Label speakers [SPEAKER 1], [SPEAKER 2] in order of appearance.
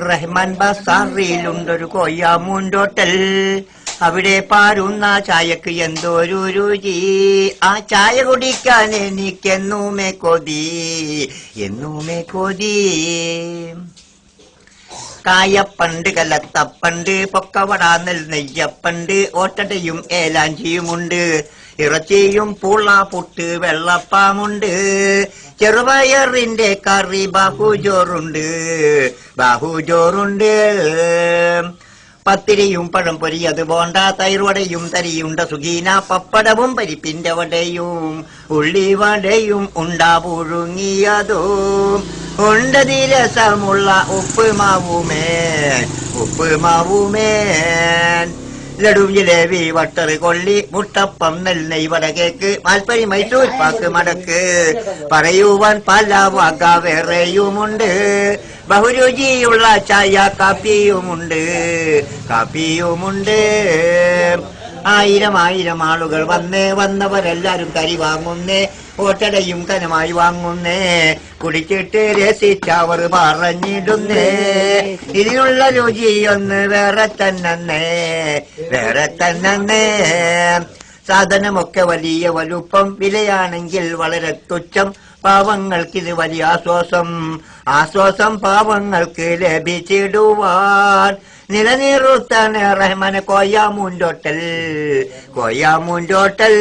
[SPEAKER 1] റഹ്മാൻ ബസാറിലുണ്ടൊരു കൊയ്യാമൂണ്ടോട്ടൽ, അവിടെ പാരുന്ന ചായക്ക് എന്തോരു രുചി. ആ ചായ കുടിക്കാൻ എനിക്കെന്നുമേ കൊതി, എന്നുമേ കൊതി. കായപ്പണ്ട്, കലത്തപ്പണ്ട്, പൊക്കവട, നെയ്യപ്പണ്ട്, ഓട്ടടയും ഏലാഞ്ചിയുമുണ്ട്. ഇറച്ചിയും പൂള, പുട്ട്, വെള്ളപ്പാമുണ്ട്. ചെറുപയറിന്റെ കറി ബാഹുജോറുണ്ട്, ബാഹുജോറുണ്ട്. പത്തിരിയും പഴംപൊരി, അത് ബോണ്ട, തൈർവടയും തരിയുണ്ട, സുഗീന, പപ്പടവും പരിപ്പിന്റെ വടയും ഉള്ളിവടയും ഉണ്ടാ പുഴുങ്ങിയതും ഉണ്ടതി രസമുള്ള ഉപ്പുമാവുമേൻ, ഉപ്പുമാവുമേൻ. ലഡു, ജിലേബി, വട്ടറ്, കൊള്ളി, മുട്ടപ്പം, നെൽനെയ്, വടകേക്ക്, മാൽപ്പരി, മൈസൂർ പാക്ക്, മടക്ക്, പറയുവാൻ പല വക വേറെയുമുണ്ട്. ബഹുരുചിയുള്ള ചായ കാപ്പിയുമുണ്ട്, കാപ്പിയുമുണ്ട്. ആയിരം ആയിരം ആളുകൾ വന്നവരെല്ലാരും കരി വാങ്ങുന്നേ, ഓട്ടടയും കനമായി വാങ്ങുന്നേ. കുടിച്ചിട്ട് രസിച്ചവർ പറഞ്ഞിടുന്നേ, ഇതിനുള്ള രുചിയൊന്ന് വേറെ തന്നെ, വേറെ തന്നെ. സാധനമൊക്കെ വലിയ വലുപ്പം, വിലയാണെങ്കിൽ വളരെ തുച്ഛം. പാവങ്ങൾക്കിത് വലിയ ആശ്വാസം, ആശ്വാസം പാവങ്ങൾക്ക് ലഭിച്ചിടുവാൻ. നിലനിർത്താൻ റഹ്മാൻ കൊയ്യാമൂണ്ടോട്ടൽ, കൊയ്യാമൂണ്ടോട്ടൽ.